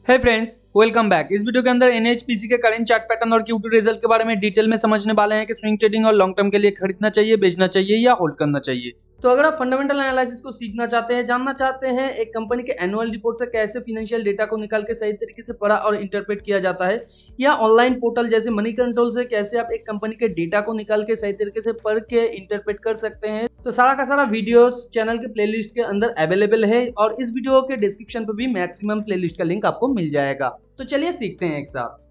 हे friends, welcome back. इस video के अंदर एनएचपीसी के करंट चार्ट पैटर्न और Q2 रिजल्ट के बारे में डिटेल में समझने वाले हैं कि स्विंग ट्रेडिंग और लॉन्ग टर्म के लिए खरीदना चाहिए, बेचना चाहिए या होल्ड करना चाहिए। तो अगर आप फंडामेंटल एनालिसिस को सीखना चाहते हैं, जानना चाहते हैं एक कंपनी के एनुअल रिपोर्ट से कैसे फाइनेंशियल डेटा को निकाल के सही तरीके से पढ़ा और इंटरप्रेट किया जाता है, या ऑनलाइन पोर्टल जैसे मनी कंट्रोल से कैसे आप एक कंपनी के डेटा को निकाल के सही तरीके से पढ़ के इंटरप्रेट कर सकते हैं, तो सारा का सारा वीडियोस चैनल के प्लेलिस्ट के अंदर अवेलेबल है और इस वीडियो के डिस्क्रिप्शन पर भी मैक्सिमम प्लेलिस्ट का लिंक आपको मिल जाएगा। तो चलिए सीखते हैं एक साथ।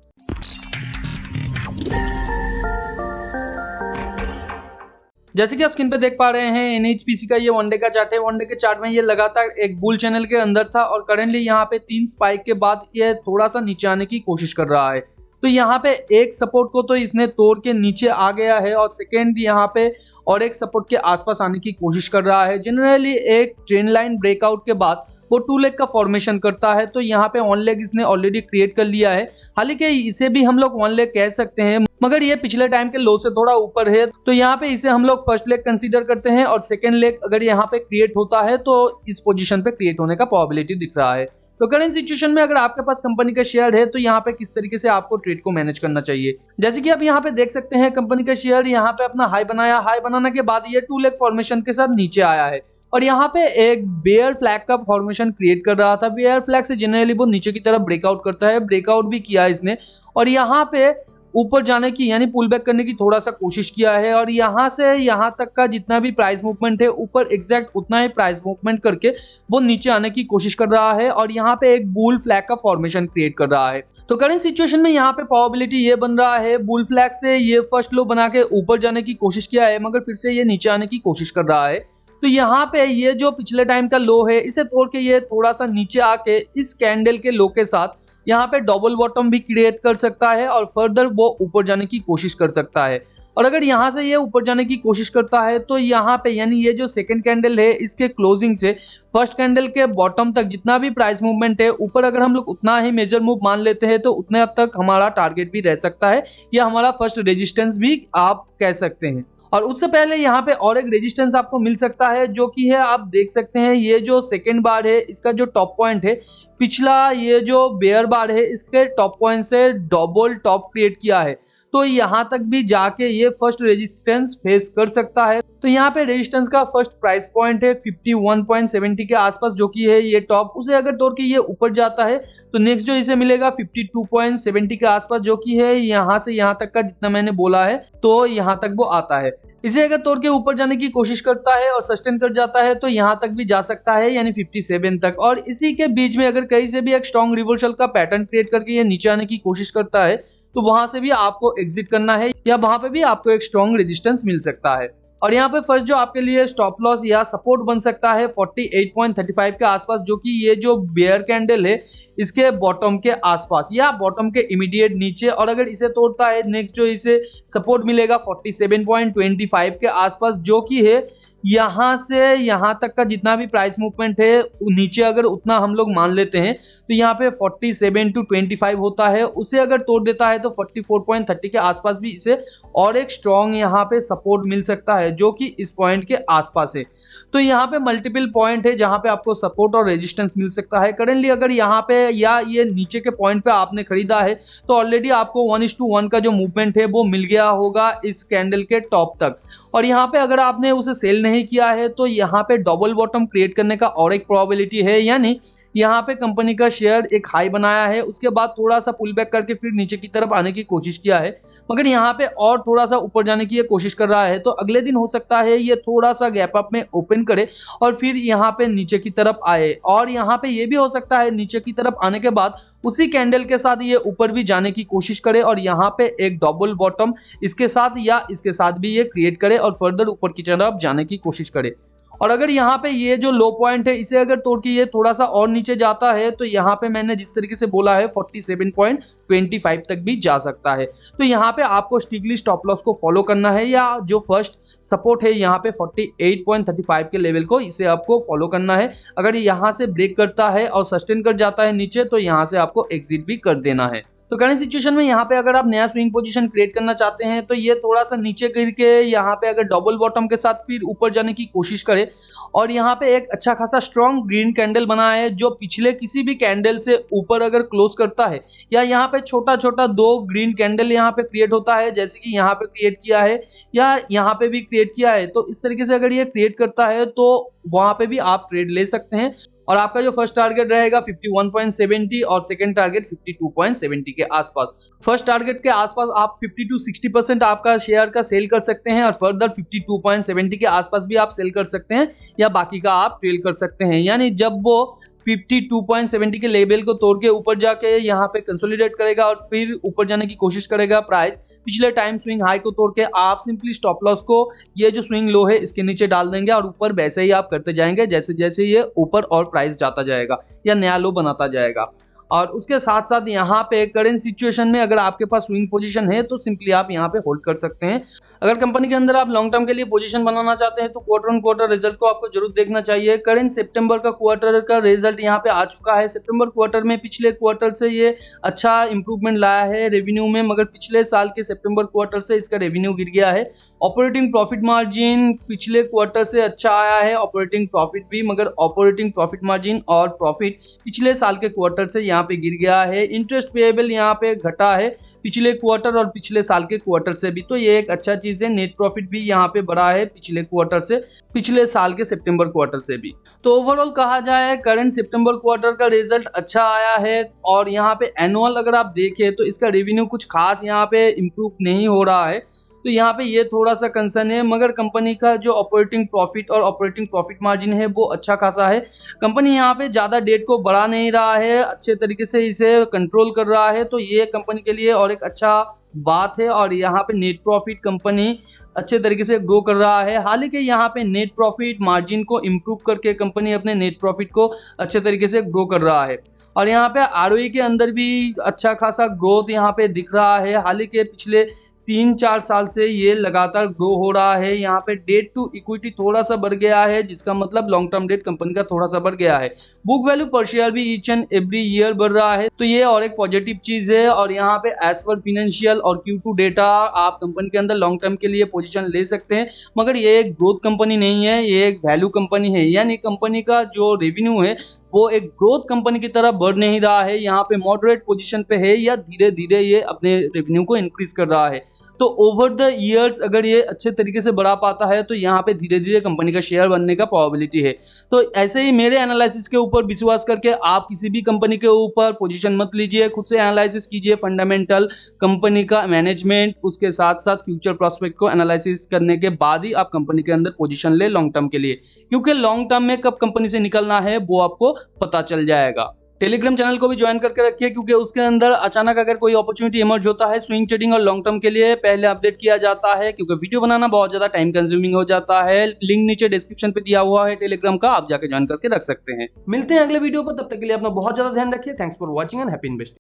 जैसे कि आप स्क्रीन पे देख पा रहे हैं, एनएचपीसी का ये वनडे का चार्ट है। वनडे के चार्ट में ये लगातार एक बुल चैनल के अंदर था और करेंटली यहाँ पे 3 स्पाइक के बाद ये थोड़ा सा नीचे आने की कोशिश कर रहा है। तो यहाँ पे एक सपोर्ट को तो इसने तोड़ के नीचे आ गया है और सेकेंड यहाँ पे और एक सपोर्ट के आसपास आने की कोशिश कर रहा है। जनरली एक ट्रेंड लाइन ब्रेकआउट के बाद वो 2 लेग का फॉर्मेशन करता है, तो यहाँ पे 1 लेग इसने ऑलरेडी क्रिएट कर लिया है। हालांकि इसे भी हम लोग 1 लेग कह सकते हैं, मगर ये पिछले टाइम के लो से थोड़ा ऊपर है, तो यहाँ पे इसे हम लोग फर्स्ट लेग कंसीडर करते हैं और सेकेंड लेग अगर यहाँ पे क्रिएट होता है तो इस पोजीशन पे क्रिएट होने का प्रोबेबिलिटी दिख रहा है। तो करंट सिचुएशन में अगर आपके पास कंपनी का शेयर है तो यहाँ पे किस तरीके से आपको ट्रेड को मैनेज करना चाहिए। जैसे कि आप यहाँ पे देख सकते हैं, कंपनी का शेयर यहाँ पे अपना हाई बनाया, हाई बनाने के बाद ये 2 लेग फॉर्मेशन के साथ नीचे आया है और यहाँ पे एक बेयर फ्लैग का फॉर्मेशन क्रिएट कर रहा था। बेयर फ्लैग से जनरली वो नीचे की तरफ ब्रेकआउट करता है, ब्रेकआउट भी किया इसने और यहाँ पे ऊपर जाने की यानी पुल बैक करने की थोड़ा सा कोशिश किया है और यहाँ से यहाँ तक का जितना भी प्राइस मूवमेंट है ऊपर एग्जैक्ट उतना ही प्राइस मूवमेंट करके वो नीचे आने की कोशिश कर रहा है और यहाँ पे एक बुल फ्लैग का फॉर्मेशन क्रिएट कर रहा है। तो करंट सिचुएशन में यहाँ पे प्रोबेबिलिटी ये बन रहा है, बुल फ्लैग से ये फर्स्ट लो बना के ऊपर जाने की कोशिश किया है मगर फिर से ये नीचे आने की कोशिश कर रहा है। तो यहाँ पे ये जो पिछले टाइम का लो है इसे तोड़ के ये थोड़ा सा नीचे आके इस कैंडल के लो के साथ यहाँ पे डबल बॉटम भी क्रिएट कर सकता है और फर्दर वो ऊपर जाने की कोशिश कर सकता है। और अगर यहाँ से ये ऊपर जाने की कोशिश करता है तो यहाँ पे यानी ये जो सेकंड कैंडल है इसके क्लोजिंग से फर्स्ट कैंडल के बॉटम तक जितना भी प्राइस मूवमेंट है ऊपर अगर हम लोग उतना ही मेजर मूव मान लेते हैं तो उतने हद तक हमारा टारगेट भी रह सकता है या हमारा फर्स्ट रेजिस्टेंस भी आप कह सकते हैं। और उससे पहले यहाँ पे और एक रेजिस्टेंस आपको मिल सकता है जो कि है, आप देख सकते हैं ये जो सेकंड बार है इसका जो टॉप पॉइंट है, पिछला ये जो बेयर बार है इसके टॉप पॉइंट से डबल टॉप क्रिएट किया है, तो यहाँ तक भी जाके ये फर्स्ट रेजिस्टेंस फेस कर सकता है। तो यहाँ पे रेजिस्टेंस का फर्स्ट प्राइस पॉइंट है 51.70 के आसपास जो कि है ये टॉप, उसे अगर तोड़ के ये ऊपर जाता है तो नेक्स्ट जो इसे मिलेगा 52.70 के आसपास जो कि है यहाँ से यहाँ तक का जितना मैंने बोला है तो यहाँ तक वो आता है। इसे अगर तोड़ के ऊपर जाने की कोशिश करता है और सस्टेन कर जाता है तो यहाँ तक भी जा सकता है यानी 57 तक, और इसी के बीच में अगर कहीं से भी एक स्ट्रॉन्ग रिवर्सल का पैटर्न क्रिएट करके ये नीचे आने की कोशिश करता है तो वहां से भी आपको एग्जिट करना है या वहां पे भी आपको एक स्ट्रॉन्ग रेजिस्टेंस मिल सकता है। और यहाँ पे फर्स्ट जो आपके लिए स्टॉप लॉस या सपोर्ट बन सकता है 48.35 के आसपास जो कि ये जो बेयर कैंडल है इसके बॉटम के आसपास या बॉटम के इमीडिएट नीचे, और अगर इसे तोड़ता है नेक्स्ट जो इसे सपोर्ट मिलेगा 47.25 के आसपास जो कि है यहाँ से यहाँ तक का जितना भी प्राइस मूवमेंट है नीचे अगर उतना हम लोग मान लेते हैं तो यहाँ पे 47 to 25 होता है, उसे अगर तोड़ देता है तो 44.30 के आसपास भी इसे और एक स्ट्रॉन्ग यहाँ पे सपोर्ट मिल सकता है जो कि इस पॉइंट के आसपास है। तो यहाँ पे मल्टीपल पॉइंट है जहाँ पे आपको सपोर्ट और रेजिस्टेंस मिल सकता है। करेंटली अगर यहाँ पे या ये नीचे के पॉइंट पे आपने खरीदा है तो ऑलरेडी आपको 1:1 का जो मूवमेंट है वो मिल गया होगा इस कैंडल के टॉप तक, और यहाँ पे अगर आपने उसे सेल नहीं किया है तो यहाँ पे डबल बॉटम क्रिएट करने का और एक प्रोबेबिलिटी है, यानी यहाँ पे कंपनी का शेयर एक हाई बनाया है उसके बाद थोड़ा सा पुल बैक करके फिर नीचे की तरफ आने की कोशिश किया है मगर यहाँ पे और थोड़ा सा ऊपर जाने की ये कोशिश कर रहा है, तो अगले दिन हो सकता है ये थोड़ा सा गैप अप में ओपन करे और फिर यहाँ पे नीचे की तरफ आए, और यहाँ पे ये भी हो सकता है नीचे की तरफ आने के बाद उसी कैंडल के साथ ये ऊपर भी जाने की कोशिश करे और यहाँ पे एक डबल बॉटम इसके साथ या इसके साथ भी ये क्रिएट करे और फर्दर ऊपर की तरफ जाने की कोशिश करे। और अगर यहाँ पे ये जो लो पॉइंट है इसे अगर तोड़ के ये थोड़ा सा और नीचे जाता है तो यहाँ पे मैंने जिस तरीके से बोला है 47.25 तक भी जा सकता है। तो यहाँ पे आपको स्ट्रिक्टली स्टॉप लॉस को फॉलो करना है या जो फर्स्ट सपोर्ट है यहाँ पे 48.35 के लेवल को इसे आपको फॉलो करना है। अगर यहाँ से ब्रेक करता है और सस्टेन कर जाता है नीचे तो यहाँ से आपको एग्जिट भी कर देना है। तो करंट सिचुएशन में यहाँ पे अगर आप नया स्विंग पोजीशन क्रिएट करना चाहते हैं तो ये थोड़ा सा नीचे गिर के यहाँ पे अगर डबल बॉटम के साथ फिर ऊपर जाने की कोशिश करे और यहाँ पे एक अच्छा खासा स्ट्रॉन्ग ग्रीन कैंडल बना है जो पिछले किसी भी कैंडल से ऊपर अगर क्लोज करता है या यहाँ पे छोटा छोटा 2 ग्रीन कैंडल यहाँ पे क्रिएट होता है, जैसे कि यहाँ पे क्रिएट किया है या यहाँ पे भी क्रिएट किया है, तो इस तरीके से अगर ये क्रिएट करता है तो वहां पे भी आप ट्रेड ले सकते हैं। और आपका जो फर्स्ट टारगेट रहेगा 51.70 और सेकंड टारगेट 52.70 के आसपास। फर्स्ट टारगेट के आसपास आप 50 to 60% आपका शेयर का सेल कर सकते हैं और फर्दर 52.70 के आसपास भी आप सेल कर सकते हैं या बाकी का आप ट्रेल कर सकते हैं। यानी जब वो 52.70 के लेवल को तोड़ के ऊपर जाके यहाँ पे कंसोलिडेट करेगा और फिर ऊपर जाने की कोशिश करेगा प्राइस पिछले टाइम स्विंग हाई को तोड़ के, आप सिंपली स्टॉप लॉस को ये जो स्विंग लो है इसके नीचे डाल देंगे और ऊपर वैसे ही आप करते जाएंगे जैसे जैसे ये ऊपर और प्राइस जाता जाएगा या नया लो बनाता जाएगा। और उसके साथ साथ यहाँ पे करेंट सिचुएशन में अगर आपके पास स्विंग पोजीशन है तो सिंपली आप यहाँ पे होल्ड कर सकते हैं। अगर कंपनी के अंदर आप लॉन्ग टर्म के लिए पोजीशन बनाना चाहते हैं तो क्वार्टर ऑन क्वार्टर रिजल्ट को आपको जरूर देखना चाहिए। करेंट सितंबर का क्वार्टर का रिजल्ट यहाँ पे आ चुका है। सितंबर क्वार्टर में पिछले क्वार्टर से ये अच्छा इंप्रूवमेंट लाया है रेवेन्यू में, मगर पिछले साल के सितंबर क्वार्टर से इसका रेवेन्यू गिर गया है। ऑपरेटिंग प्रॉफिट मार्जिन पिछले क्वार्टर से अच्छा आया है, ऑपरेटिंग प्रॉफिट भी, मगर ऑपरेटिंग प्रॉफिट मार्जिन और प्रॉफिट पिछले साल के क्वार्टर से यहाँ पे गिर गया है। इंटरेस्ट पेएबल यहाँ पे घटा है पिछले क्वार्टर और पिछले साल के क्वार्टर से भी, तो ये एक अच्छा चीज है। नेट प्रॉफिट भी यहाँ पे बढ़ा है पिछले क्वार्टर से, पिछले साल के सितंबर क्वार्टर से भी। तो ओवरऑल कहा जाए करंट सितंबर क्वार्टर का रिजल्ट अच्छा आया है। और यहाँ पे एनुअल अगर आप देखें तो इसका रेवेन्यू कुछ खास यहाँ पे इम्प्रूव नहीं हो रहा है, तो यहाँ पे ये थोड़ा सा कंसर्न है। मगर कंपनी का जो ऑपरेटिंग प्रॉफिट और ऑपरेटिंग प्रॉफिट मार्जिन है वो अच्छा खासा है। कंपनी यहाँ पे ज़्यादा डेट को बढ़ा नहीं रहा है, अच्छे तरीके से इसे कंट्रोल कर रहा है, तो ये कंपनी के लिए और एक अच्छा बात है। और यहाँ पे नेट प्रॉफिट कंपनी अच्छे तरीके से ग्रो कर रहा है। हाल ही के यहाँ पे नेट प्रॉफिट मार्जिन को इम्प्रूव करके कंपनी अपने नेट प्रॉफिट को अच्छे तरीके से ग्रो कर रहा है। और यहाँ पे आरओई के अंदर भी अच्छा खासा ग्रोथ यहाँ पे दिख रहा है। हाल ही के पिछले 3-4 साल से ये लगातार ग्रो हो रहा है। यहाँ पे डेट टू इक्विटी थोड़ा सा बढ़ गया है, जिसका मतलब लॉन्ग टर्म डेट कंपनी का थोड़ा सा बढ़ गया है। बुक वैल्यू पर शेयर भी ईच एंड एवरी ईयर बढ़ रहा है, तो ये और एक पॉजिटिव चीज है। और यहाँ पे एज पर फाइनेंशियल और Q2 डेटा आप कंपनी के अंदर लॉन्ग टर्म के लिए पोजीशन ले सकते हैं, मगर ये एक ग्रोथ कंपनी नहीं है, ये एक वैल्यू कंपनी है। यानी कंपनी का जो रेवेन्यू है वो एक ग्रोथ कंपनी की तरह बढ़ नहीं रहा है, यहाँ पे मॉडरेट पोजीशन पे है या धीरे धीरे ये अपने रेवेन्यू को इंक्रीज कर रहा है। तो ओवर द ईयर्स अगर ये अच्छे तरीके से बढ़ा पाता है तो यहाँ पे धीरे धीरे कंपनी का शेयर बनने का प्रोबेबिलिटी है। तो ऐसे ही मेरे एनालिसिस के ऊपर विश्वास करके आप किसी भी कंपनी के ऊपर पोजीशन मत लीजिए, खुद से एनालिसिस कीजिए, फंडामेंटल, कंपनी का मैनेजमेंट, उसके साथ साथ फ्यूचर प्रोस्पेक्ट को एनालिसिस करने के बाद ही आप कंपनी के अंदर पोजीशन ले लॉन्ग टर्म के लिए, क्योंकि लॉन्ग टर्म में कब कंपनी से निकलना है वो आपको पता चल जाएगा। टेलीग्राम चैनल को भी ज्वाइन करके रखिए, क्योंकि उसके अंदर अचानक अगर कोई अपॉर्चुनिटी इमर्ज होता है स्विंग ट्रेडिंग और लॉन्ग टर्म के लिए पहले अपडेट किया जाता है, क्योंकि वीडियो बनाना बहुत ज्यादा टाइम कंज्यूमिंग हो जाता है। लिंक नीचे डिस्क्रिप्शन पे दिया हुआ है टेलीग्राम का, आप जाके ज्वाइन करके रख सकते हैं। मिलते हैं अगले वीडियो पर, तब तक के लिए अपना बहुत ज्यादा ध्यान रखिए। Thanks for watching and happy investing.